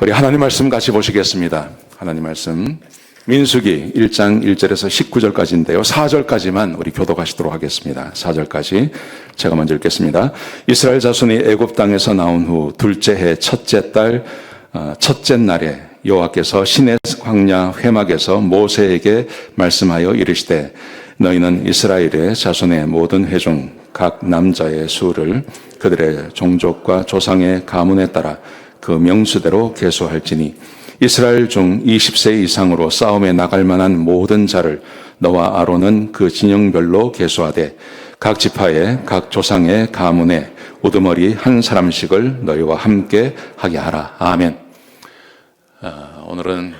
우리 하나님 말씀 같이 보시겠습니다. 하나님 말씀 민수기 1장 1절에서 19절까지인데요. 4절까지만 우리 교독하시도록 하겠습니다. 4절까지 제가 먼저 읽겠습니다. 이스라엘 자손이 애굽 땅에서 나온 후 둘째 해 첫째 달 첫째 날에 여호와께서 시내 광야 회막에서 모세에게 말씀하여 이르시되 너희는 이스라엘의 자손의 모든 회중 각 남자의 수를 그들의 종족과 조상의 가문에 따라 그 명수대로 계수할지니 이스라엘 중 20세 이상으로 싸움에 나갈 만한 모든 자를 너와 아론은 그 진영별로 계수하되 각 지파의 각 조상의 가문에 우두머리 한 사람씩을 너희와 함께 하게 하라. 아멘. 오늘은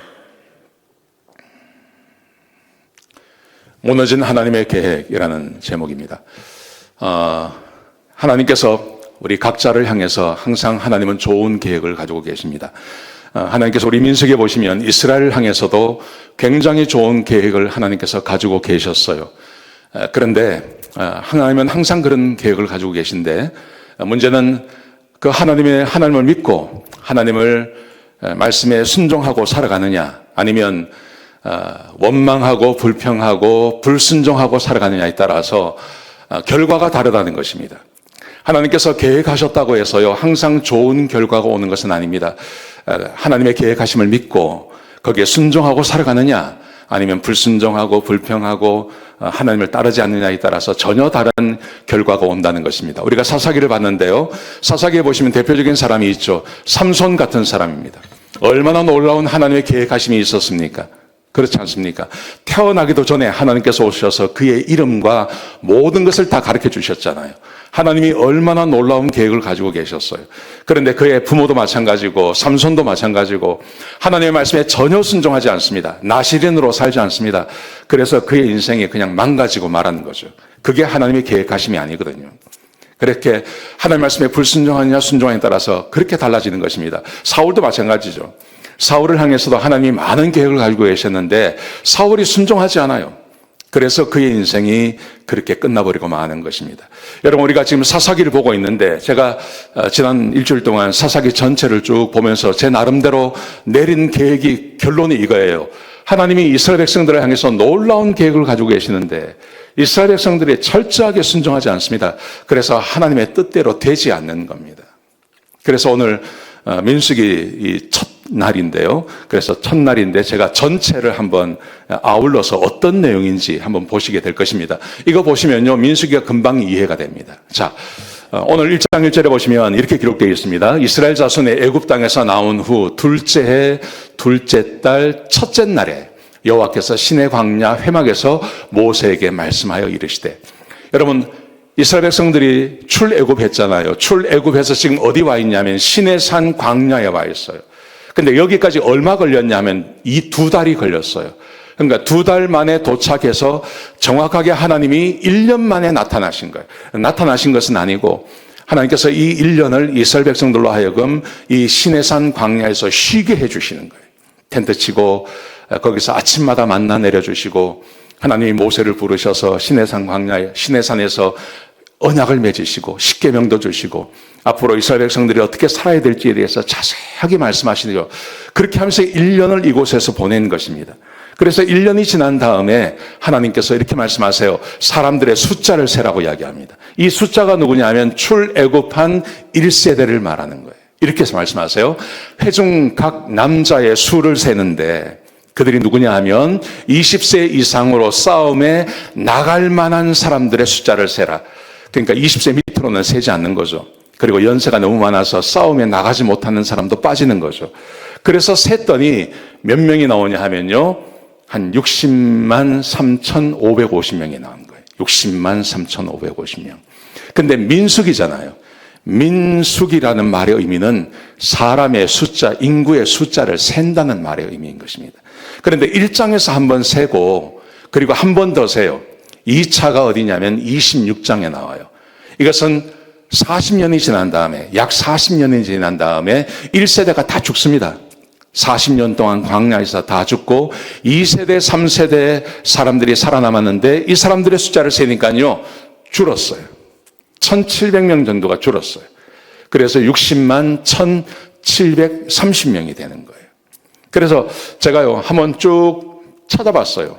무너진 하나님의 계획이라는 제목입니다. 하나님께서 우리 각자를 향해서 항상 하나님은 좋은 계획을 가지고 계십니다. 하나님께서 우리 민수기에 보시면 이스라엘을 향해서도 굉장히 좋은 계획을 하나님께서 가지고 계셨어요. 그런데 하나님은 항상 그런 계획을 가지고 계신데 문제는 그 하나님을 믿고 하나님을 말씀에 순종하고 살아가느냐 아니면 원망하고 불평하고 불순종하고 살아가느냐에 따라서 결과가 다르다는 것입니다. 하나님께서 계획하셨다고 해서요 항상 좋은 결과가 오는 것은 아닙니다. 하나님의 계획하심을 믿고 거기에 순종하고 살아가느냐 아니면 불순종하고 불평하고 하나님을 따르지 않느냐에 따라서 전혀 다른 결과가 온다는 것입니다. 우리가 사사기를 봤는데요. 사사기에 보시면 대표적인 사람이 있죠. 삼손 같은 사람입니다. 얼마나 놀라운 하나님의 계획하심이 있었습니까? 그렇지 않습니까? 태어나기도 전에 하나님께서 오셔서 그의 이름과 모든 것을 다 가르쳐 주셨잖아요. 하나님이 얼마나 놀라운 계획을 가지고 계셨어요. 그런데 그의 부모도 마찬가지고 삼손도 마찬가지고 하나님의 말씀에 전혀 순종하지 않습니다. 나시린으로 살지 않습니다. 그래서 그의 인생이 그냥 망가지고 말하는 거죠. 그게 하나님의 계획하심이 아니거든요. 그렇게 하나님의 말씀에 불순종하느냐 순종하느냐에 따라서 그렇게 달라지는 것입니다. 사울도 마찬가지죠. 사울을 향해서도 하나님이 많은 계획을 가지고 계셨는데 사울이 순종하지 않아요. 그래서 그의 인생이 그렇게 끝나버리고 마는 것입니다. 여러분 우리가 지금 사사기를 보고 있는데 제가 지난 일주일 동안 사사기 전체를 쭉 보면서 제 나름대로 내린 계획이 결론이 이거예요. 하나님이 이스라엘 백성들을 향해서 놀라운 계획을 가지고 계시는데 이스라엘 백성들이 철저하게 순종하지 않습니다. 그래서 하나님의 뜻대로 되지 않는 겁니다. 그래서 오늘 민수기 첫 날인데요. 그래서 첫날인데 제가 전체를 한번 아울러서 어떤 내용인지 한번 보시게 될 것입니다. 이거 보시면요. 민수기가 금방 이해가 됩니다. 자, 오늘 1장 1절에 보시면 이렇게 기록되어 있습니다. 이스라엘 자손의 애굽 땅에서 나온 후 둘째 해 둘째 달 첫째 날에 여호와께서 시내 광야 회막에서 모세에게 말씀하여 이르시되 여러분 이스라엘 백성들이 출애굽했잖아요. 출애굽해서 지금 어디 와 있냐면 시내산 광야에 와 있어요. 근데 여기까지 얼마 걸렸냐면 이 2달이 걸렸어요. 그러니까 2달 만에 도착해서 정확하게 하나님이 1년 만에 나타나신 거예요. 나타나신 것은 아니고 하나님께서 이 1년을 이스라엘 백성들로 하여금 이 시내산 광야에서 쉬게 해주시는 거예요. 텐트 치고 거기서 아침마다 만나 내려주시고 하나님이 모세를 부르셔서 시내산에서 언약을 맺으시고 십계명도 주시고 앞으로 이스라엘 백성들이 어떻게 살아야 될지에 대해서 자세하게 말씀하시죠. 그렇게 하면서 1년을 이곳에서 보낸 것입니다. 그래서 1년이 지난 다음에 하나님께서 이렇게 말씀하세요. 사람들의 숫자를 세라고 이야기합니다. 이 숫자가 누구냐면 출애굽한 1세대를 말하는 거예요. 이렇게 해서 말씀하세요. 회중 각 남자의 수를 세는데 그들이 누구냐 하면 20세 이상으로 싸움에 나갈 만한 사람들의 숫자를 세라. 그러니까 20세 밑으로는 세지 않는 거죠. 그리고 연세가 너무 많아서 싸움에 나가지 못하는 사람도 빠지는 거죠. 그래서 셌더니 몇 명이 나오냐 하면요. 한 60만 3,550명이 나온 거예요. 60만 3,550명. 근데 민수기잖아요. 민수기라는 말의 의미는 사람의 숫자, 인구의 숫자를 센다는 말의 의미인 것입니다. 그런데 1장에서 한번 세고 그리고 한 번 더 세요. 2차가 어디냐면 26장에 나와요. 이것은 40년이 지난 다음에 약 40년이 지난 다음에 1세대가 다 죽습니다. 40년 동안 광야에서 다 죽고 2세대, 3세대 사람들이 살아남았는데 이 사람들의 숫자를 세니까요 줄었어요. 1,700명 정도가 줄었어요. 그래서 60만 1730명이 되는 거예요. 그래서 제가요, 한번 쭉 찾아봤어요.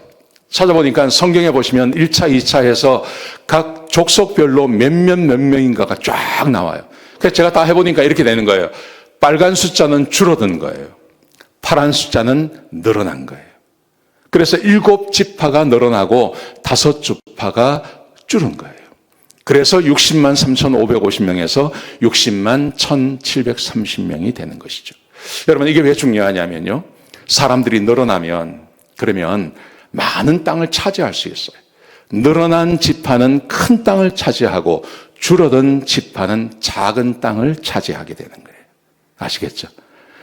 찾아보니까 성경에 보시면 1차, 2차 해서 각 족속별로 몇 명인가가 쫙 나와요. 그래서 제가 다 해보니까 이렇게 되는 거예요. 빨간 숫자는 줄어든 거예요. 파란 숫자는 늘어난 거예요. 그래서 7지파가 늘어나고 5지파가 줄은 거예요. 그래서 60만 3,550명에서 60만 1,730명이 되는 것이죠. 여러분, 이게 왜 중요하냐면요. 사람들이 늘어나면 그러면 많은 땅을 차지할 수 있어요. 늘어난 지파는 큰 땅을 차지하고 줄어든 지파는 작은 땅을 차지하게 되는 거예요. 아시겠죠?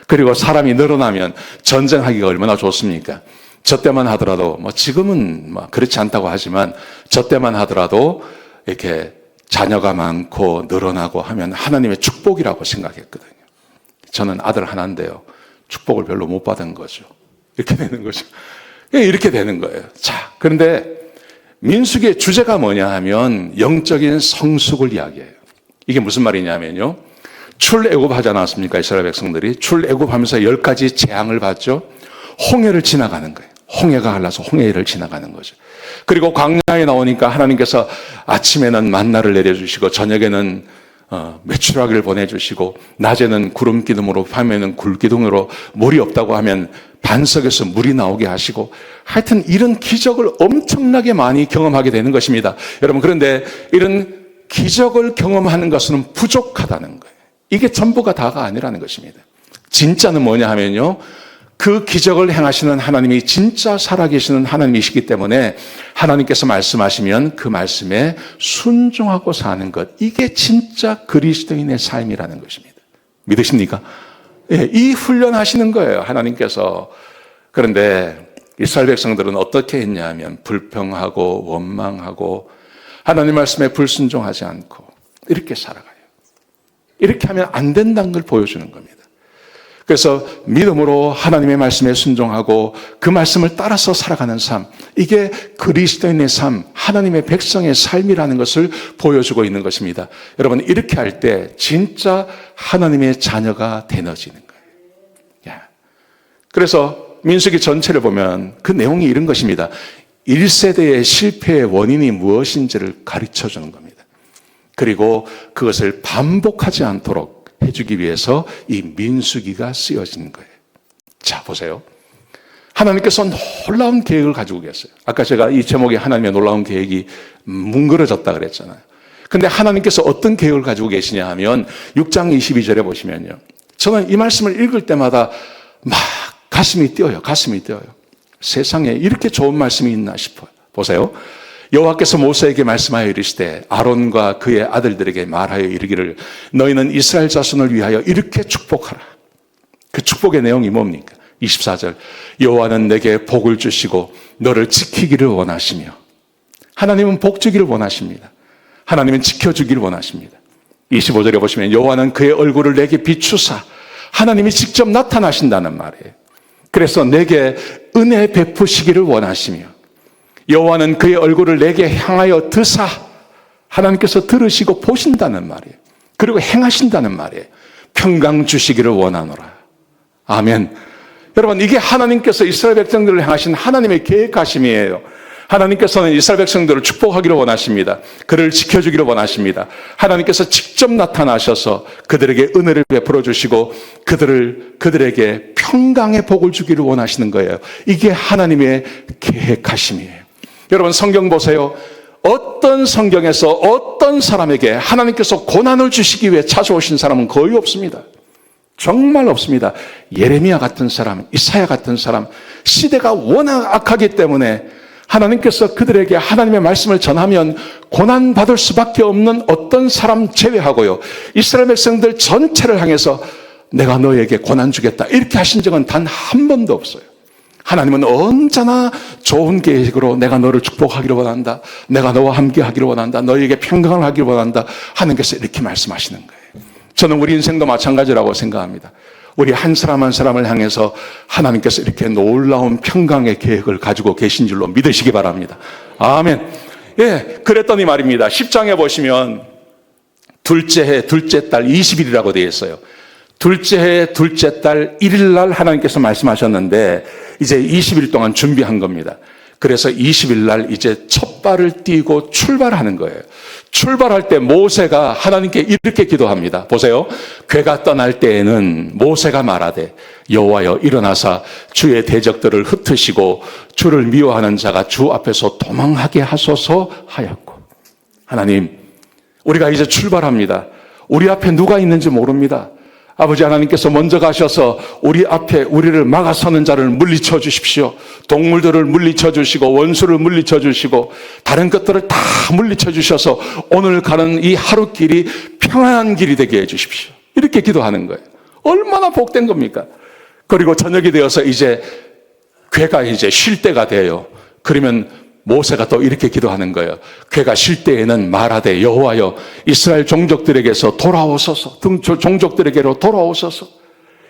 그리고 사람이 늘어나면 전쟁하기가 얼마나 좋습니까? 저 때만 하더라도, 지금은 그렇지 않다고 하지만 저 때만 하더라도 이렇게 자녀가 많고 늘어나고 하면 하나님의 축복이라고 생각했거든요. 저는 아들 하나인데요. 축복을 별로 못 받은 거죠. 이렇게 되는 거죠. 이렇게 되는 거예요. 자, 그런데 민수기의 주제가 뭐냐 하면 영적인 성숙을 이야기해요. 이게 무슨 말이냐면요. 출애굽하지 않았습니까? 이스라엘 백성들이 출애굽하면서 10가지 재앙을 받죠. 홍해를 지나가는 거예요. 홍해가 갈라서 홍해를 지나가는 거죠. 그리고 광야에 나오니까 하나님께서 아침에는 만나를 내려주시고 저녁에는 메추라기를 보내주시고 낮에는 구름 기둥으로 밤에는 굴 기둥으로 물이 없다고 하면 반석에서 물이 나오게 하시고 하여튼 이런 기적을 엄청나게 많이 경험하게 되는 것입니다. 여러분, 그런데 이런 기적을 경험하는 것은 부족하다는 거예요. 이게 전부가 다가 아니라는 것입니다. 진짜는 뭐냐 하면요. 그 기적을 행하시는 하나님이 진짜 살아계시는 하나님이시기 때문에 하나님께서 말씀하시면 그 말씀에 순종하고 사는 것, 이게 진짜 그리스도인의 삶이라는 것입니다. 믿으십니까? 예, 이 훈련하시는 거예요, 하나님께서. 그런데 이스라엘 백성들은 어떻게 했냐 하면 불평하고 원망하고 하나님 말씀에 불순종하지 않고 이렇게 살아가요. 이렇게 하면 안 된다는 걸 보여주는 겁니다. 그래서 믿음으로 하나님의 말씀에 순종하고 그 말씀을 따라서 살아가는 삶, 이게 그리스도인의 삶, 하나님의 백성의 삶이라는 것을 보여주고 있는 것입니다. 여러분, 이렇게 할 때 진짜 하나님의 자녀가 되어지는 거예요. 그래서 민수기 전체를 보면 그 내용이 이런 것입니다. 1세대의 실패의 원인이 무엇인지를 가르쳐 주는 겁니다. 그리고 그것을 반복하지 않도록 해주기 위해서 이 민수기가 쓰여진 거예요. 자, 보세요. 하나님께서 놀라운 계획을 가지고 계세요. 아까 제가 이 제목에 하나님의 놀라운 계획이 뭉그러졌다 그랬잖아요. 근데 하나님께서 어떤 계획을 가지고 계시냐 하면 6장 22절에 보시면요. 저는 이 말씀을 읽을 때마다 막 가슴이 뛰어요. 가슴이 뛰어요. 세상에 이렇게 좋은 말씀이 있나 싶어요. 보세요. 여호와께서 모세에게 말씀하여 이르시되 아론과 그의 아들들에게 말하여 이르기를 너희는 이스라엘 자손을 위하여 이렇게 축복하라. 그 축복의 내용이 뭡니까? 24절. 여호와는 내게 복을 주시고 너를 지키기를 원하시며, 하나님은 복 주기를 원하십니다. 하나님은 지켜주기를 원하십니다. 25절에 보시면 여호와는 그의 얼굴을 내게 비추사, 하나님이 직접 나타나신다는 말이에요. 그래서 내게 은혜 베푸시기를 원하시며, 여호와는 그의 얼굴을 내게 향하여 드사, 하나님께서 들으시고 보신다는 말이에요. 그리고 행하신다는 말이에요. 평강 주시기를 원하노라. 아멘. 여러분, 이게 하나님께서 이스라엘 백성들을 향하신 하나님의 계획하심이에요. 하나님께서는 이스라엘 백성들을 축복하기를 원하십니다. 그를 지켜주기를 원하십니다. 하나님께서 직접 나타나셔서 그들에게 은혜를 베풀어 주시고 그들에게 평강의 복을 주기를 원하시는 거예요. 이게 하나님의 계획하심이에요. 여러분, 성경 보세요. 어떤 성경에서 어떤 사람에게 하나님께서 고난을 주시기 위해 찾아오신 사람은 거의 없습니다. 정말 없습니다. 예레미야 같은 사람, 이사야 같은 사람, 시대가 워낙 악하기 때문에 하나님께서 그들에게 하나님의 말씀을 전하면 고난받을 수밖에 없는 어떤 사람 제외하고요, 이스라엘 백성들 전체를 향해서 내가 너에게 고난 주겠다 이렇게 하신 적은 단 한 번도 없어요. 하나님은 언제나 좋은 계획으로 내가 너를 축복하기를 원한다, 내가 너와 함께 하기를 원한다, 너에게 평강을 하기를 원한다, 하나님께서 이렇게 말씀하시는 거예요. 저는 우리 인생도 마찬가지라고 생각합니다. 우리 한 사람 한 사람을 향해서 하나님께서 이렇게 놀라운 평강의 계획을 가지고 계신 줄로 믿으시기 바랍니다. 아멘. 예, 그랬더니 말입니다. 10장에 보시면 둘째 해, 둘째 달 20일이라고 되어 있어요. 둘째 해 둘째 달 1일 날 하나님께서 말씀하셨는데 이제 20일 동안 준비한 겁니다. 그래서 20일 날 이제 첫 발을 띄고 출발하는 거예요. 출발할 때 모세가 하나님께 이렇게 기도합니다. 보세요. 괴가 떠날 때에는 모세가 말하되 여호와여 일어나사 주의 대적들을 흩으시고 주를 미워하는 자가 주 앞에서 도망하게 하소서 하였고. 하나님, 우리가 이제 출발합니다. 우리 앞에 누가 있는지 모릅니다. 아버지 하나님께서 먼저 가셔서 우리 앞에 우리를 막아서는 자를 물리쳐 주십시오. 동물들을 물리쳐 주시고 원수를 물리쳐 주시고 다른 것들을 다 물리쳐 주셔서 오늘 가는 이 하루길이 평안한 길이 되게 해 주십시오. 이렇게 기도하는 거예요. 얼마나 복된 겁니까? 그리고 저녁이 되어서 이제 괴가 이제 쉴 때가 돼요. 그러면 모세가 또 이렇게 기도하는 거예요. 괴가 쉴 때에는 말하되 여호와여 이스라엘 종족들에게서 돌아오소서. 종족들에게로 돌아오소서.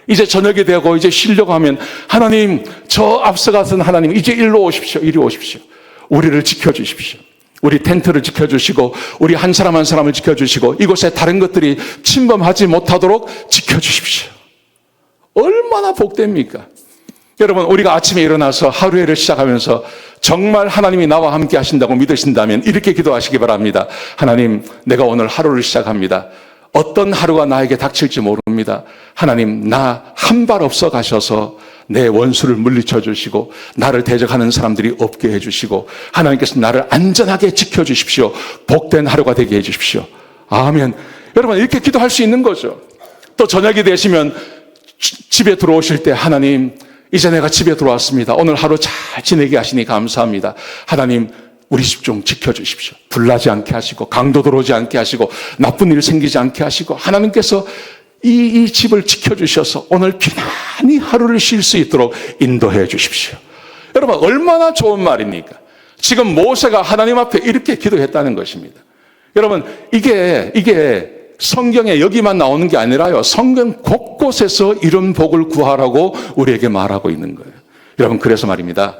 이제 저녁이 되고 이제 쉬려고 하면 하나님 저 앞서가선 하나님 이제 일로 오십시오. 이리 오십시오. 우리를 지켜주십시오. 우리 텐트를 지켜주시고 우리 한 사람 한 사람을 지켜주시고 이곳에 다른 것들이 침범하지 못하도록 지켜주십시오. 얼마나 복됩니까? 여러분, 우리가 아침에 일어나서 하루를 시작하면서 정말 하나님이 나와 함께 하신다고 믿으신다면 이렇게 기도하시기 바랍니다. 하나님, 내가 오늘 하루를 시작합니다. 어떤 하루가 나에게 닥칠지 모릅니다. 하나님, 나 한 발 없어 가셔서 내 원수를 물리쳐 주시고 나를 대적하는 사람들이 없게 해 주시고 하나님께서 나를 안전하게 지켜 주십시오. 복된 하루가 되게 해 주십시오. 아멘. 여러분, 이렇게 기도할 수 있는 거죠. 또 저녁이 되시면 집에 들어오실 때 하나님, 이제 내가 집에 들어왔습니다. 오늘 하루 잘 지내게 하시니 감사합니다. 하나님, 우리 집 좀 지켜주십시오. 불나지 않게 하시고 강도 들어오지 않게 하시고 나쁜 일 생기지 않게 하시고 하나님께서 이 집을 지켜주셔서 오늘 편안히 하루를 쉴 수 있도록 인도해 주십시오. 여러분, 얼마나 좋은 말입니까? 지금 모세가 하나님 앞에 이렇게 기도했다는 것입니다. 여러분, 이게 성경에 여기만 나오는 게 아니라요. 성경 곳곳에서 이런 복을 구하라고 우리에게 말하고 있는 거예요. 여러분, 그래서 말입니다.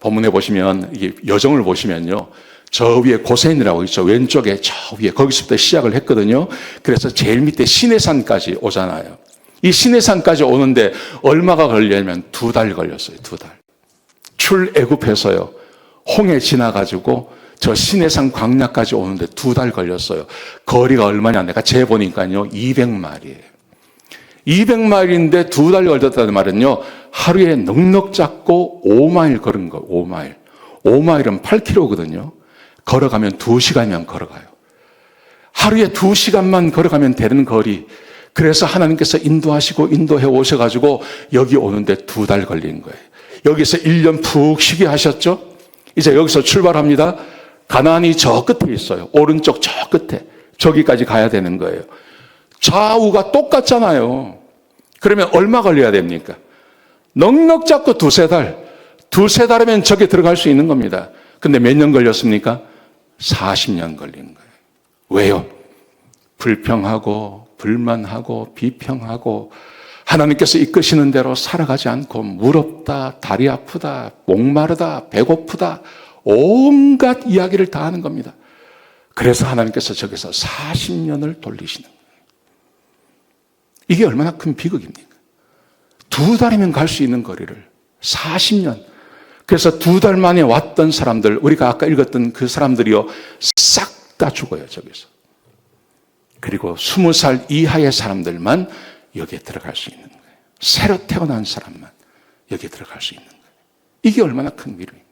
본문에 보시면 이게 여정을 보시면요. 저 위에 고센이라고 있죠. 왼쪽에 저 위에 거기서부터 시작을 했거든요. 그래서 제일 밑에 시내산까지 오잖아요. 이 시내산까지 오는데 얼마가 걸리냐면 2달 걸렸어요. 2달. 출애굽해서요. 홍해 지나가지고 저 시내산 광야까지 오는데 2달 걸렸어요. 거리가 얼마냐? 내가 재보니까요. 200마일이에요. 200마일인데 2달 걸렸다는 말은요. 하루에 넉넉 잡고 5마일 걸은 거. 5마일. 5마일은 8km거든요. 걸어가면 2시간이면 걸어가요. 하루에 2시간만 걸어가면 되는 거리. 그래서 하나님께서 인도하시고 인도해 오셔가지고 여기 오는데 2달 걸린 거예요. 여기서 1년 푹 쉬게 하셨죠? 이제 여기서 출발합니다. 가나안이 저 끝에 있어요. 오른쪽 저 끝에. 저기까지 가야 되는 거예요. 좌우가 똑같잖아요. 그러면 얼마 걸려야 됩니까? 넉넉 잡고 2-3달. 2-3달이면 저기 들어갈 수 있는 겁니다. 근데 몇 년 걸렸습니까? 40년 걸린 거예요. 왜요? 불평하고 불만하고 비평하고 하나님께서 이끄시는 대로 살아가지 않고 무럽다, 다리 아프다, 목마르다, 배고프다 온갖 이야기를 다 하는 겁니다. 그래서 하나님께서 저기서 40년을 돌리시는 거예요. 이게 얼마나 큰 비극입니까? 2달이면 갈 수 있는 거리를 40년. 그래서 2달 만에 왔던 사람들, 우리가 아까 읽었던 그 사람들이요, 싹 다 죽어요, 저기서. 그리고 20살 이하의 사람들만 여기에 들어갈 수 있는 거예요. 새로 태어난 사람만 여기에 들어갈 수 있는 거예요. 이게 얼마나 큰 미루입니까?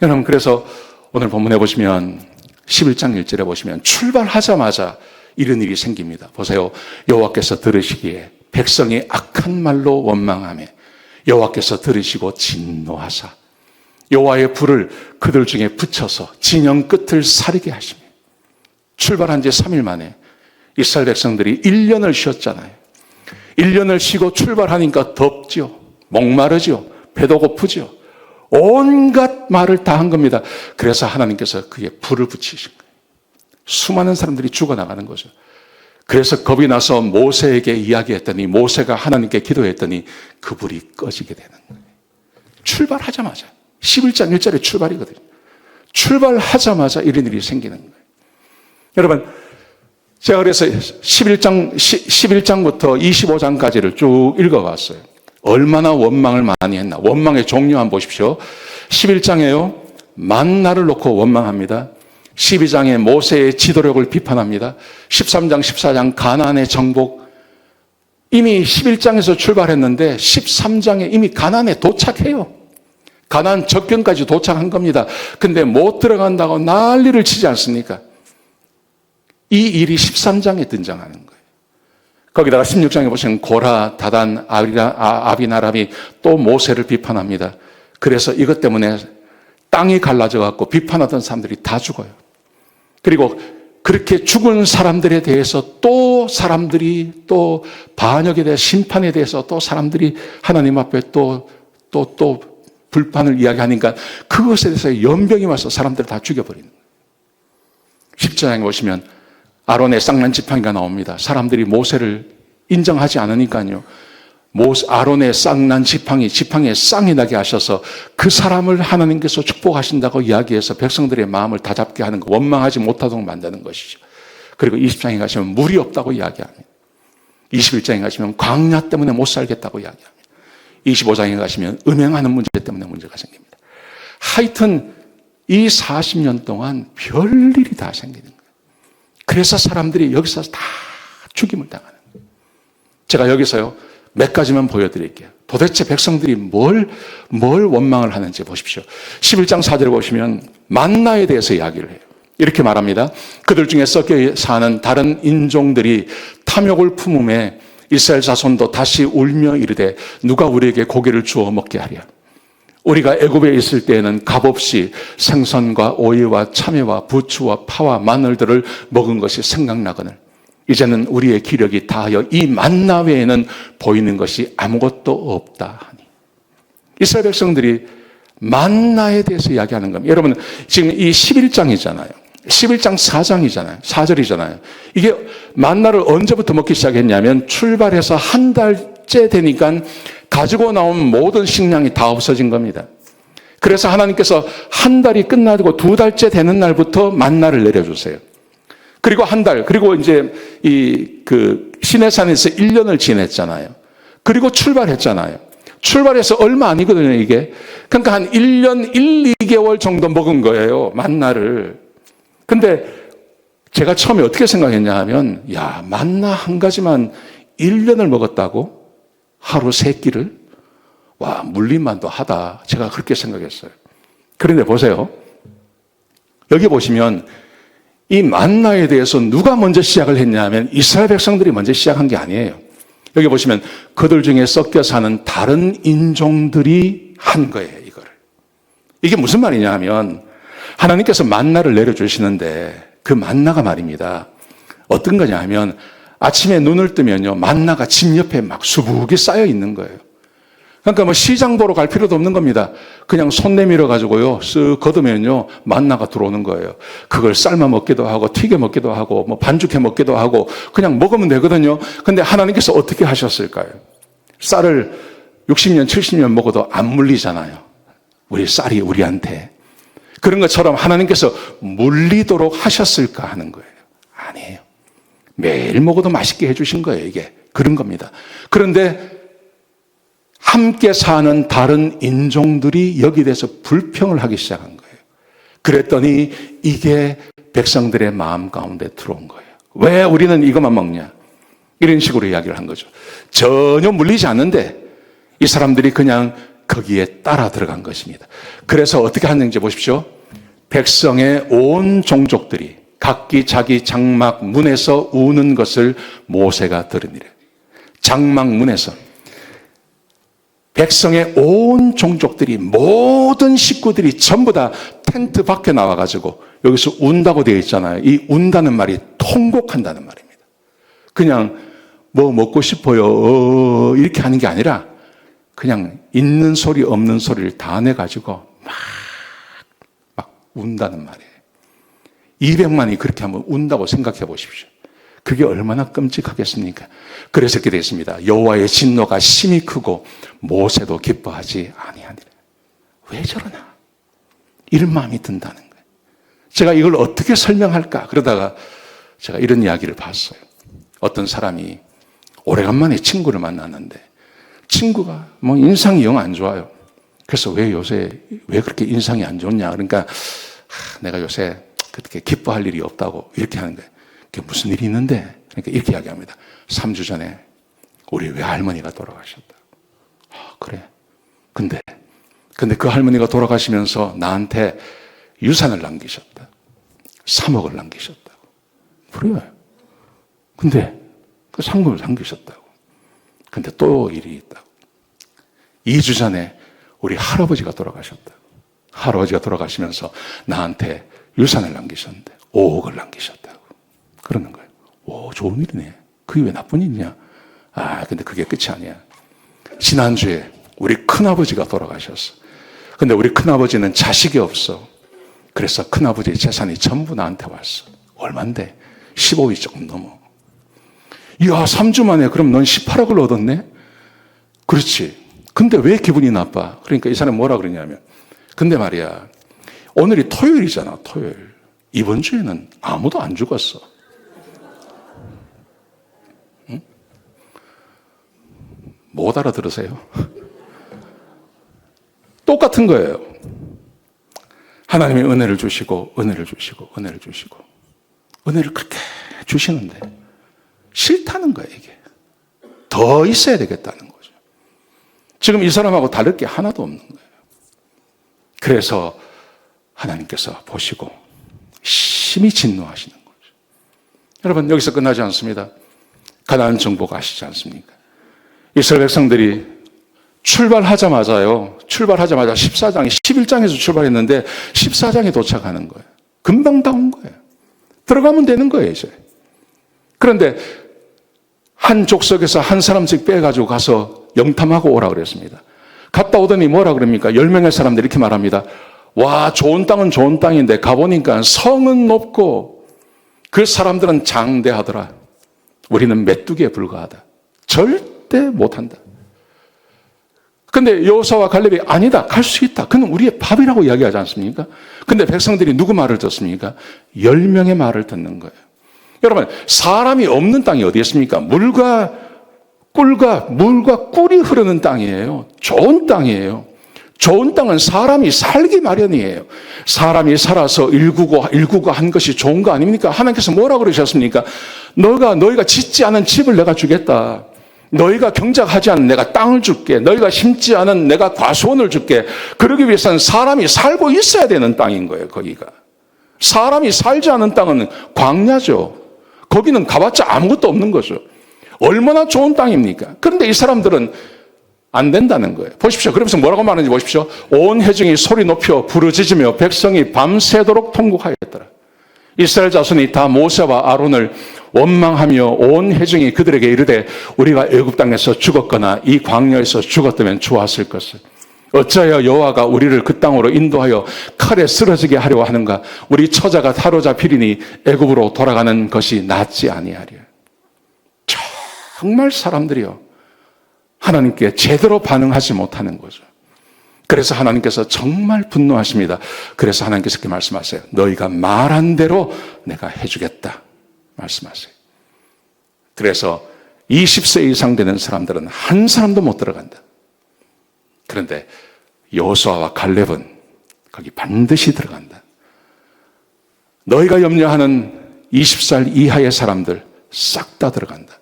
여러분, 그래서 오늘 본문에 보시면 11장 1절에 보시면 출발하자마자 이런 일이 생깁니다. 보세요. 여호와께서 들으시기에 백성이 악한 말로 원망하며 여호와께서 들으시고 진노하사 여호와의 불을 그들 중에 붙여서 진영 끝을 사르게 하시며. 출발한 지 3일 만에 이스라엘 백성들이 1년을 쉬었잖아요. 1년을 쉬고 출발하니까 덥죠. 목마르죠. 배도 고프죠. 온갖 말을 다 한 겁니다. 그래서 하나님께서 그에 불을 붙이신 거예요. 수많은 사람들이 죽어나가는 거죠. 그래서 겁이 나서 모세에게 이야기했더니 모세가 하나님께 기도했더니 그 불이 꺼지게 되는 거예요. 출발하자마자 11장 1절에 출발이거든요. 출발하자마자 이런 일이 생기는 거예요. 여러분, 제가 그래서 11장부터 25장까지를 쭉 읽어봤어요. 얼마나 원망을 많이 했나. 원망의 종류 한번 보십시오. 11장에요. 만나를 놓고 원망합니다. 12장에 모세의 지도력을 비판합니다. 13장, 14장 가나안의 정복. 이미 11장에서 출발했는데 13장에 이미 가나안에 도착해요. 가나안 접경까지 도착한 겁니다. 근데 못 들어간다고 난리를 치지 않습니까? 이 일이 13장에 등장하는 거예요. 거기다가 16장에 보시면 고라, 다단, 아비나람이 또 모세를 비판합니다. 그래서 이것 때문에 땅이 갈라져 갖고 비판하던 사람들이 다 죽어요. 그리고 그렇게 죽은 사람들에 대해서 또 사람들이 또 반역에 대해 심판에 대해서 또 사람들이 하나님 앞에 또 불판을 이야기하니까 그것에 대해서 연병이 와서 사람들을 다 죽여버리는 거예요. 10장에 보시면 아론의 쌍난 지팡이가 나옵니다. 사람들이 모세를 인정하지 않으니까요. 아론의 쌍난 지팡이에 쌍이 나게 하셔서 그 사람을 하나님께서 축복하신다고 이야기해서 백성들의 마음을 다잡게 하는 거, 원망하지 못하도록 만드는 것이죠. 그리고 20장에 가시면 물이 없다고 이야기합니다. 21장에 가시면 광야 때문에 못 살겠다고 이야기합니다. 25장에 가시면 음행하는 문제 때문에 문제가 생깁니다. 하여튼 이 40년 동안 별일이 다 생기는 거예요. 그래서 사람들이 여기서 다 죽임을 당하는 거예요. 제가 여기서요 몇 가지만 보여드릴게요. 도대체 백성들이 뭘 원망을 하는지 보십시오. 11장 4절을 보시면 만나에 대해서 이야기를 해요. 이렇게 말합니다. 그들 중에 섞여 사는 다른 인종들이 탐욕을 품음에 이스라엘 자손도 다시 울며 이르되 누가 우리에게 고기를 주어 먹게 하랴. 우리가 애굽에 있을 때에는 값없이 생선과 오이와 참외와 부추와 파와 마늘들을 먹은 것이 생각나거늘 이제는 우리의 기력이 다하여 이 만나 외에는 보이는 것이 아무것도 없다 하니. 이스라엘 백성들이 만나에 대해서 이야기하는 겁니다. 여러분 지금 이 11장이잖아요. 11장 4장이잖아요. 4절이잖아요. 이게 만나를 언제부터 먹기 시작했냐면 출발해서 한 달째 되니까 가지고 나온 모든 식량이 다 없어진 겁니다. 그래서 하나님께서 한 달이 끝나고 두 달째 되는 날부터 만나를 내려주세요. 그리고 한 달, 그리고 이제 시내산에서 1년을 지냈잖아요. 그리고 출발했잖아요. 출발해서 얼마 아니거든요, 이게. 그러니까 한 1년 1, 2개월 정도 먹은 거예요, 만나를. 근데 제가 처음에 어떻게 생각했냐 하면, 야, 만나 한 가지만 1년을 먹었다고? 하루 3끼를? 와, 물리만도 하다. 제가 그렇게 생각했어요. 그런데 보세요. 여기 보시면 이 만나에 대해서 누가 먼저 시작을 했냐 하면 이스라엘 백성들이 먼저 시작한 게 아니에요. 여기 보시면 그들 중에 섞여 사는 다른 인종들이 한 거예요, 이거를. 이게 무슨 말이냐 하면 하나님께서 만나를 내려주시는데 그 만나가 말입니다. 어떤 거냐 하면 아침에 눈을 뜨면요, 만나가 집 옆에 막 수북이 쌓여 있는 거예요. 그러니까 뭐 시장 보러 갈 필요도 없는 겁니다. 그냥 손 내밀어 가지고요, 쓱 걷으면요, 만나가 들어오는 거예요. 그걸 삶아 먹기도 하고, 튀겨 먹기도 하고, 뭐 반죽해 먹기도 하고, 그냥 먹으면 되거든요. 근데 하나님께서 어떻게 하셨을까요? 쌀을 60년, 70년 먹어도 안 물리잖아요. 우리 쌀이 우리한테. 그런 것처럼 하나님께서 물리도록 하셨을까 하는 거예요. 아니에요. 매일 먹어도 맛있게 해주신 거예요, 이게. 그런 겁니다. 그런데 함께 사는 다른 인종들이 여기에 대해서 불평을 하기 시작한 거예요. 그랬더니 이게 백성들의 마음 가운데 들어온 거예요. 왜 우리는 이것만 먹냐? 이런 식으로 이야기를 한 거죠. 전혀 물리지 않는데 이 사람들이 그냥 거기에 따라 들어간 것입니다. 그래서 어떻게 하는지 보십시오. 백성의 온 종족들이 각기 자기 장막 문에서 우는 것을 모세가 들으니라. 장막 문에서 백성의 온 종족들이 모든 식구들이 전부 다 텐트 밖에 나와가지고 여기서 운다고 되어 있잖아요. 이 운다는 말이 통곡한다는 말입니다. 그냥 뭐 먹고 싶어요 이렇게 하는 게 아니라 그냥 있는 소리 없는 소리를 다 내가지고 막 운다는 말이에요. 200만이 그렇게 한번 운다고 생각해 보십시오. 그게 얼마나 끔찍하겠습니까? 그래서 이렇게 되어 있습니다. 여호와의 진노가 심히 크고 모세도 기뻐하지 아니하니라. 왜 저러나? 이런 마음이 든다는 거예요. 제가 이걸 어떻게 설명할까? 그러다가 제가 이런 이야기를 봤어요. 어떤 사람이 오래간만에 친구를 만났는데 친구가 뭐 인상이 영 안 좋아요. 그래서 왜 요새 왜 그렇게 인상이 안 좋냐? 그러니까 내가 요새 그렇게 기뻐할 일이 없다고 이렇게 하는 거예요. 그게 무슨 일이 있는데? 그러니까 이렇게 이야기합니다. 3주 전에 우리 외할머니가 돌아가셨다. 그래. 근데 그 할머니가 돌아가시면서 나한테 유산을 남기셨다. 3억을 남기셨다고. 그래요. 근데 그 상금을 남기셨다고. 근데 또 일이 있다고. 2주 전에 우리 할아버지가 돌아가셨다고. 할아버지가 돌아가시면서 나한테 유산을 남기셨는데 5억을 남기셨다고. 그러는 거예요. 오, 좋은 일이네. 그게 왜 나쁜 일이냐? 근데 그게 끝이 아니야. 지난주에 우리 큰아버지가 돌아가셨어. 근데 우리 큰아버지는 자식이 없어. 그래서 큰아버지의 재산이 전부 나한테 왔어. 얼만데? 15억 조금 넘어. 이야, 3주 만에 그럼 넌 18억을 얻었네? 그렇지. 근데 왜 기분이 나빠? 그러니까 이 사람이 뭐라 그러냐면, 근데 말이야, 오늘이 토요일이잖아, 토요일. 이번 주에는 아무도 안 죽었어. 응? 못 알아들으세요? 똑같은 거예요. 하나님이 은혜를 주시고, 은혜를 주시고, 은혜를 주시고, 은혜를 그렇게 주시는데, 싫다는 거예요, 이게. 더 있어야 되겠다는 거죠. 지금 이 사람하고 다를 게 하나도 없는 거예요. 그래서 하나님께서 보시고 심히 진노하시는 거죠. 여러분, 여기서 끝나지 않습니다. 가나안 정복 아시지 않습니까? 이스라엘 백성들이 출발하자마자 14장에 11장에서 출발했는데 14장에 도착하는 거예요. 금방 다 온 거예요. 들어가면 되는 거예요, 이제. 그런데 한 족속에서 한 사람씩 빼가지고 가서 영탐하고 오라 그랬습니다. 갔다 오더니 뭐라 그럽니까? 10명의 사람들이 이렇게 말합니다. 와, 좋은 땅은 좋은 땅인데 가보니까 성은 높고 그 사람들은 장대하더라. 우리는 메뚜기에 불과하다. 절대 못한다. 근데 여호수아와 갈렙이 아니다, 갈 수 있다. 그는 우리의 밥이라고 이야기하지 않습니까? 근데 백성들이 누구 말을 듣습니까? 10명의 말을 듣는 거예요. 여러분, 사람이 없는 땅이 어디 있습니까? 물과 꿀이 흐르는 땅이에요. 좋은 땅이에요. 좋은 땅은 사람이 살기 마련이에요. 사람이 살아서 일구고 한 것이 좋은 거 아닙니까? 하나님께서 뭐라고 그러셨습니까? 너희가 짓지 않은 집을 내가 주겠다. 너희가 경작하지 않은 내가 땅을 줄게. 너희가 심지 않은 내가 과수원을 줄게. 그러기 위해서는 사람이 살고 있어야 되는 땅인 거예요, 거기가. 사람이 살지 않은 땅은 광야죠. 거기는 가봤자 아무것도 없는 거죠. 얼마나 좋은 땅입니까? 그런데 이 사람들은 안 된다는 거예요. 보십시오. 그러면서 뭐라고 말하는지 보십시오. 온 회중이 소리 높여 부르짖으며 백성이 밤새도록 통곡하였더라. 이스라엘 자손이 다 모세와 아론을 원망하며 온 회중이 그들에게 이르되 우리가 애굽 땅에서 죽었거나 이 광야에서 죽었다면 좋았을 것을. 어찌하여 여호와가 우리를 그 땅으로 인도하여 칼에 쓰러지게 하려 하는가? 우리 처자가 사로잡히리니 애굽으로 돌아가는 것이 낫지 아니하리요. 정말 사람들이요, 하나님께 제대로 반응하지 못하는 거죠. 그래서 하나님께서 정말 분노하십니다. 그래서 하나님께서 이렇게 말씀하세요. 너희가 말한 대로 내가 해주겠다 말씀하세요. 그래서 20세 이상 되는 사람들은 한 사람도 못 들어간다. 그런데 여호수아와 갈렙은 거기 반드시 들어간다. 너희가 염려하는 20살 이하의 사람들 싹 다 들어간다.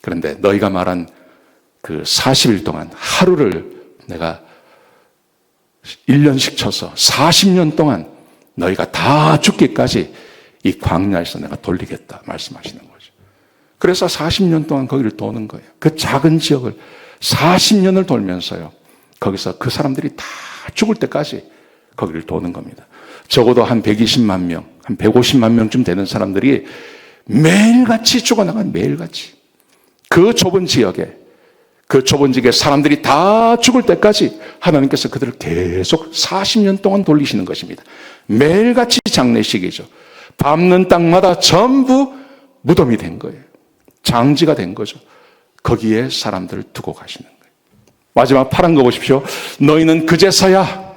그런데 너희가 말한 그 40일 동안 하루를 내가 1년씩 쳐서 40년 동안 너희가 다 죽기까지 이 광야에서 내가 돌리겠다 말씀하시는 거죠. 그래서 40년 동안 거기를 도는 거예요. 그 작은 지역을 40년을 돌면서요, 거기서 그 사람들이 다 죽을 때까지 거기를 도는 겁니다. 적어도 한 120만 명, 한 150만 명쯤 되는 사람들이 매일같이 죽어나간 매일같이 그 좁은 지역에 사람들이 다 죽을 때까지 하나님께서 그들을 계속 40년 동안 돌리시는 것입니다. 매일같이 장례식이죠. 밟는 땅마다 전부 무덤이 된 거예요. 장지가 된 거죠. 거기에 사람들을 두고 가시는 거예요. 마지막 파란 거 보십시오. 너희는 그제서야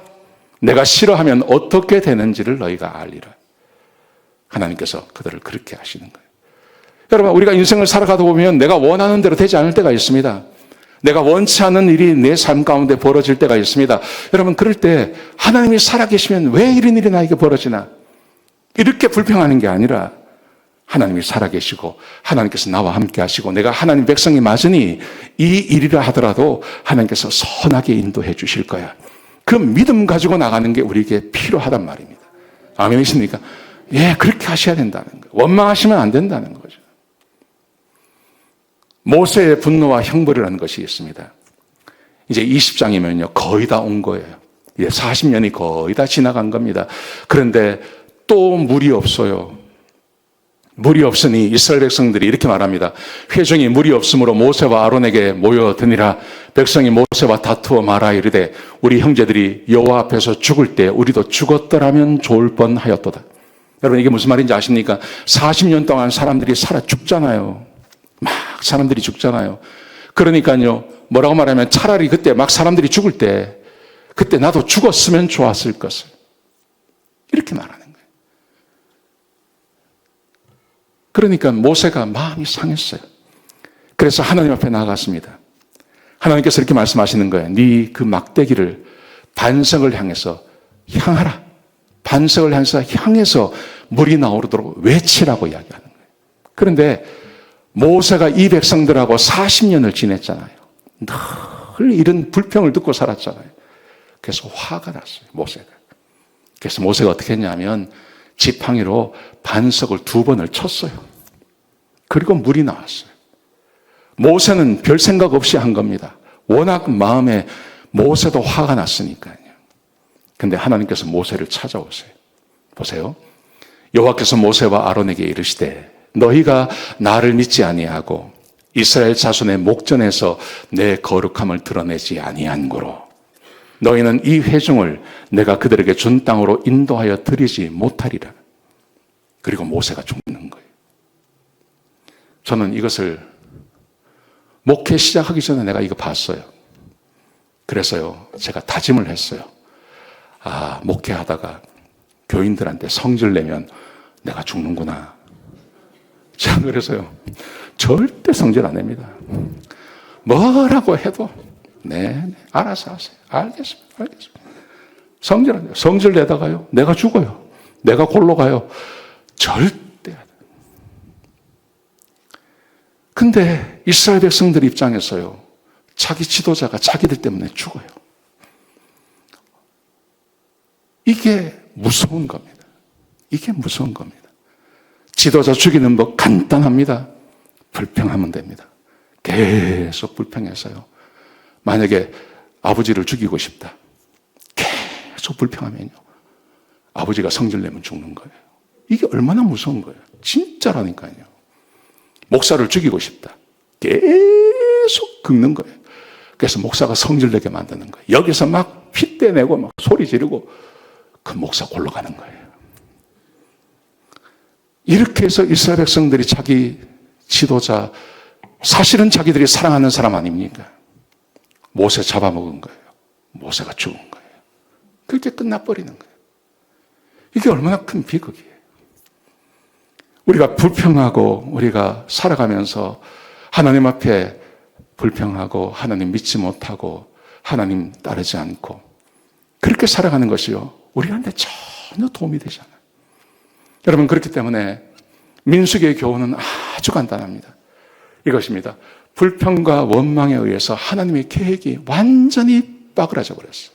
내가 싫어하면 어떻게 되는지를 너희가 알리라. 하나님께서 그들을 그렇게 하시는 거예요. 여러분, 우리가 인생을 살아가다 보면 내가 원하는 대로 되지 않을 때가 있습니다. 내가 원치 않는 일이 내 삶 가운데 벌어질 때가 있습니다. 여러분, 그럴 때 하나님이 살아계시면 왜 이런 일이 나에게 벌어지나? 이렇게 불평하는 게 아니라 하나님이 살아계시고 하나님께서 나와 함께 하시고 내가 하나님 백성이 맞으니 이 일이라 하더라도 하나님께서 선하게 인도해 주실 거야. 그 믿음 가지고 나가는 게 우리에게 필요하단 말입니다. 아멘이십니까? 예, 그렇게 하셔야 된다는 거예요. 원망하시면 안 된다는 거죠. 모세의 분노와 형벌이라는 것이 있습니다. 이제 20장이면요, 거의 다 온 거예요. 이제 40년이 거의 다 지나간 겁니다. 그런데 또 물이 없어요. 물이 없으니 이스라엘 백성들이 이렇게 말합니다. 회중이 물이 없으므로 모세와 아론에게 모여드니라. 백성이 모세와 다투어 말하 이르되 우리 형제들이 여호와 앞에서 죽을 때 우리도 죽었더라면 좋을 뻔하였도다. 여러분, 이게 무슨 말인지 아십니까? 40년 동안 사람들이 살아 죽잖아요. 막 사람들이 죽잖아요. 그러니까요, 뭐라고 말하면 차라리 그때 막 사람들이 죽을 때 그때 나도 죽었으면 좋았을 것을, 이렇게 말하는 거예요. 그러니까 모세가 마음이 상했어요. 그래서 하나님 앞에 나아갔습니다. 하나님께서 이렇게 말씀하시는 거예요. 네 그 막대기를 반석을 향해서 향하라. 반석을 향해서 물이 나오도록 외치라고 이야기하는 거예요. 그런데 모세가 이 백성들하고 40년을 지냈잖아요. 늘 이런 불평을 듣고 살았잖아요. 그래서 화가 났어요, 모세가. 그래서 모세가 어떻게 했냐면 지팡이로 반석을 2번을 쳤어요. 그리고 물이 나왔어요. 모세는 별 생각 없이 한 겁니다. 워낙 마음에 모세도 화가 났으니까요. 근데 하나님께서 모세를 찾아오세요. 보세요. 여호와께서 모세와 아론에게 이르시되 너희가 나를 믿지 아니하고 이스라엘 자손의 목전에서 내 거룩함을 드러내지 아니한 고로 너희는 이 회중을 내가 그들에게 준 땅으로 인도하여 드리지 못하리라. 그리고 모세가 죽는 거예요. 저는 이것을 목회 시작하기 전에 내가 이거 봤어요. 그래서요, 제가 다짐을 했어요. 아, 목회하다가 교인들한테 성질 내면 내가 죽는구나. 자, 그래서요, 절대 성질 안 냅니다. 뭐라고 해도 네, 알아서 하세요. 알겠습니다. 성질 안 내요. 성질 내다가요, 내가 죽어요. 내가 골로 가요. 절대 안 해요. 근데 이스라엘 백성들 입장에서요, 자기 지도자가 자기들 때문에 죽어요. 이게 무서운 겁니다. 이게 무서운 겁니다. 지도자 죽이는 법 간단합니다. 불평하면 됩니다. 계속 불평해서요. 만약에 아버지를 죽이고 싶다. 계속 불평하면요, 아버지가 성질내면 죽는 거예요. 이게 얼마나 무서운 거예요. 진짜라니까요. 목사를 죽이고 싶다. 계속 긁는 거예요. 그래서 목사가 성질내게 만드는 거예요. 여기서 막 핏대내고 막 소리 지르고 그 목사 골로 가는 거예요. 이렇게 해서 이스라엘 백성들이 자기 지도자, 사실은 자기들이 사랑하는 사람 아닙니까? 모세 잡아먹은 거예요. 모세가 죽은 거예요. 그렇게 끝나버리는 거예요. 이게 얼마나 큰 비극이에요. 우리가 불평하고 우리가 살아가면서 하나님 앞에 불평하고 하나님 믿지 못하고 하나님 따르지 않고 그렇게 살아가는 것이요, 우리한테 전혀 도움이 되지 않아요. 여러분, 그렇기 때문에 민수기의 교훈은 아주 간단합니다. 이것입니다. 불평과 원망에 의해서 하나님의 계획이 완전히 빠그라져 버렸어요.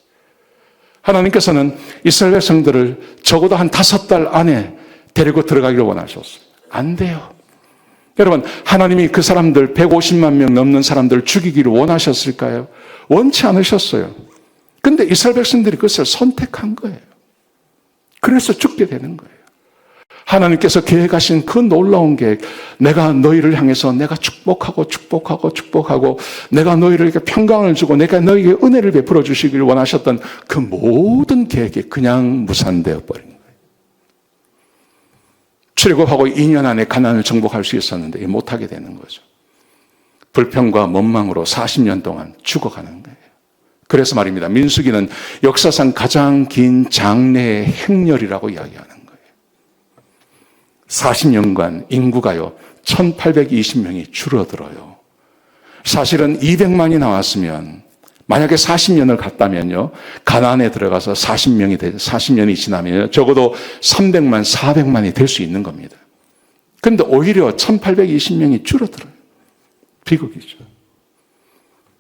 하나님께서는 이스라엘 백성들을 적어도 한 5달 안에 데리고 들어가기를 원하셨어요. 안 돼요. 여러분, 하나님이 그 사람들 150만 명 넘는 사람들을 죽이기를 원하셨을까요? 원치 않으셨어요. 근데 이스라엘 백성들이 그것을 선택한 거예요. 그래서 죽게 되는 거예요. 하나님께서 계획하신 그 놀라운 계획, 내가 너희를 향해서 내가 축복하고 내가 너희에게 평강을 주고 내가 너희에게 은혜를 베풀어 주시기를 원하셨던 그 모든 계획이 그냥 무산되어 버린 거예요. 출애굽하고 2년 안에 가나안을 정복할 수 있었는데 못하게 되는 거죠. 불평과 원망으로 40년 동안 죽어가는 거예요. 그래서 말입니다. 민수기는 역사상 가장 긴 장래의 행렬이라고 이야기하는 거예요. 40년간 인구가요 1820명이 줄어들어요. 사실은 200만이 나왔으면 만약에 40년을 갔다면요 가나안에 들어가서 40년이 지나면 적어도 300만, 400만이 될 수 있는 겁니다. 그런데 오히려 1820명이 줄어들어요. 비극이죠.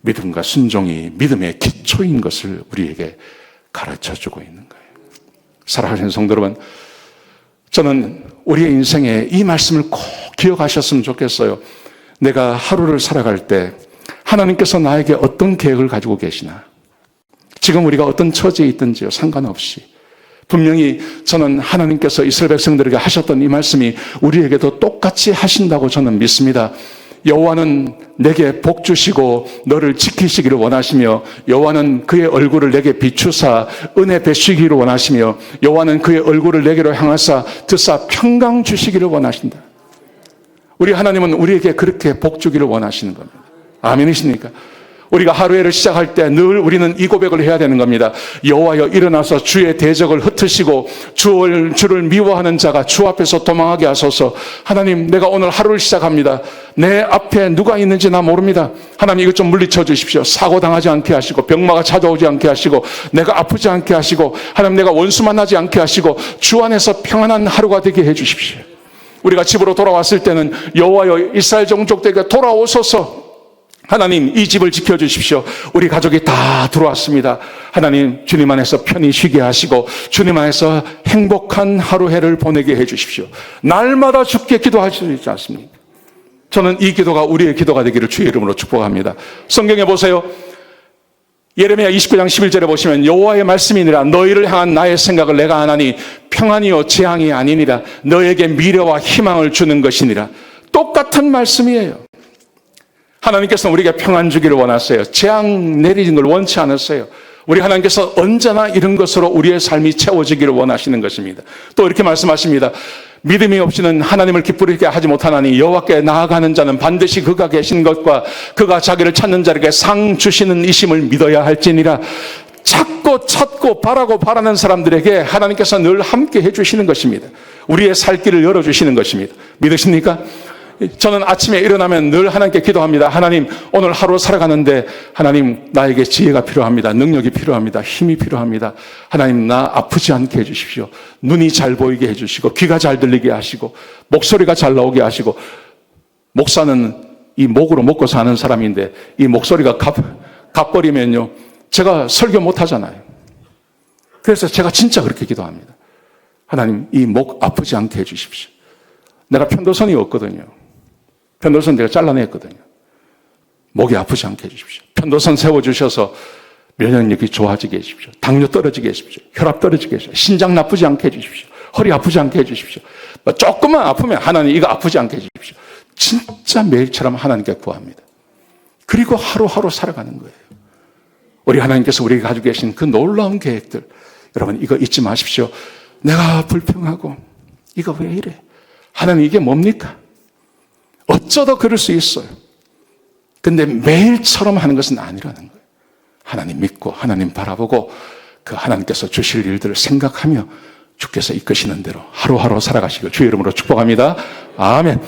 믿음과 순종이 믿음의 기초인 것을 우리에게 가르쳐주고 있는 거예요. 사랑하는 성도 여러분, 저는 우리의 인생에 이 말씀을 꼭 기억하셨으면 좋겠어요. 내가 하루를 살아갈 때 하나님께서 나에게 어떤 계획을 가지고 계시나, 지금 우리가 어떤 처지에 있든지요 상관없이 분명히 저는 하나님께서 이스라엘 백성들에게 하셨던 이 말씀이 우리에게도 똑같이 하신다고 저는 믿습니다. 여호와는 내게 복 주시고 너를 지키시기를 원하시며 여호와는 그의 얼굴을 내게 비추사 은혜 베시기를 원하시며 여호와는 그의 얼굴을 내게로 향하사 드사 평강 주시기를 원하신다. 우리 하나님은 우리에게 그렇게 복 주기를 원하시는 겁니다. 아멘이십니까? 우리가 하루를 시작할 때 늘 우리는 이 고백을 해야 되는 겁니다. 여호와여 일어나서 주의 대적을 흩으시고 주를 미워하는 자가 주 앞에서 도망하게 하소서. 하나님, 내가 오늘 하루를 시작합니다. 내 앞에 누가 있는지 나 모릅니다. 하나님, 이것 좀 물리쳐 주십시오. 사고 당하지 않게 하시고 병마가 찾아오지 않게 하시고 내가 아프지 않게 하시고 하나님, 내가 원수 만나지 않게 하시고 주 안에서 평안한 하루가 되게 해 주십시오. 우리가 집으로 돌아왔을 때는 여호와여 이스라엘 종족들에게 돌아오소서. 하나님, 이 집을 지켜주십시오. 우리 가족이 다 들어왔습니다. 하나님, 주님 안에서 편히 쉬게 하시고 주님 안에서 행복한 하루 해를 보내게 해주십시오. 날마다 주께 기도할 수 있지 않습니까? 저는 이 기도가 우리의 기도가 되기를 주의 이름으로 축복합니다. 성경에 보세요. 예레미야 29장 11절에 보시면 여호와의 말씀이니라 너희를 향한 나의 생각을 내가 아나니 평안이요 재앙이 아니니라 너에게 미래와 희망을 주는 것이니라. 똑같은 말씀이에요. 하나님께서는 우리에게 평안 주기를 원하세요. 재앙 내리는 걸 원치 않으세요. 우리 하나님께서 언제나 이런 것으로 우리의 삶이 채워지기를 원하시는 것입니다. 또 이렇게 말씀하십니다. 믿음이 없이는 하나님을 기쁘게 하지 못하나니 여호와께 나아가는 자는 반드시 그가 계신 것과 그가 자기를 찾는 자에게 상 주시는 이심을 믿어야 할지니라. 찾고 바라는 사람들에게 하나님께서 늘 함께 해주시는 것입니다. 우리의 살 길을 열어주시는 것입니다. 믿으십니까? 저는 아침에 일어나면 늘 하나님께 기도합니다. 하나님, 오늘 하루 살아가는데 하나님, 나에게 지혜가 필요합니다. 능력이 필요합니다. 힘이 필요합니다. 하나님, 나 아프지 않게 해주십시오. 눈이 잘 보이게 해주시고 귀가 잘 들리게 하시고 목소리가 잘 나오게 하시고. 목사는 이 목으로 먹고 사는 사람인데 이 목소리가 가버리면요 제가 설교 못 하잖아요. 그래서 제가 진짜 그렇게 기도합니다. 하나님, 이 목 아프지 않게 해주십시오. 내가 편도선이 없거든요. 편도선 내가 잘라냈거든요. 목이 아프지 않게 해주십시오. 편도선 세워주셔서 면역력이 좋아지게 해주십시오. 당뇨 떨어지게 해주십시오. 혈압 떨어지게 해주십시오. 신장 나쁘지 않게 해주십시오. 허리 아프지 않게 해주십시오. 조금만 아프면 하나님 이거 아프지 않게 해주십시오. 진짜 매일처럼 하나님께 구합니다. 그리고 하루하루 살아가는 거예요. 우리 하나님께서 우리에게 가지고 계신 그 놀라운 계획들, 여러분 이거 잊지 마십시오. 내가 불평하고 이거 왜 이래? 하나님, 이게 뭡니까? 어쩌다 그럴 수 있어요. 근데 매일처럼 하는 것은 아니라는 거예요. 하나님 믿고 하나님 바라보고 그 하나님께서 주실 일들을 생각하며 주께서 이끄시는 대로 하루하루 살아가시고 주의 이름으로 축복합니다. 아멘.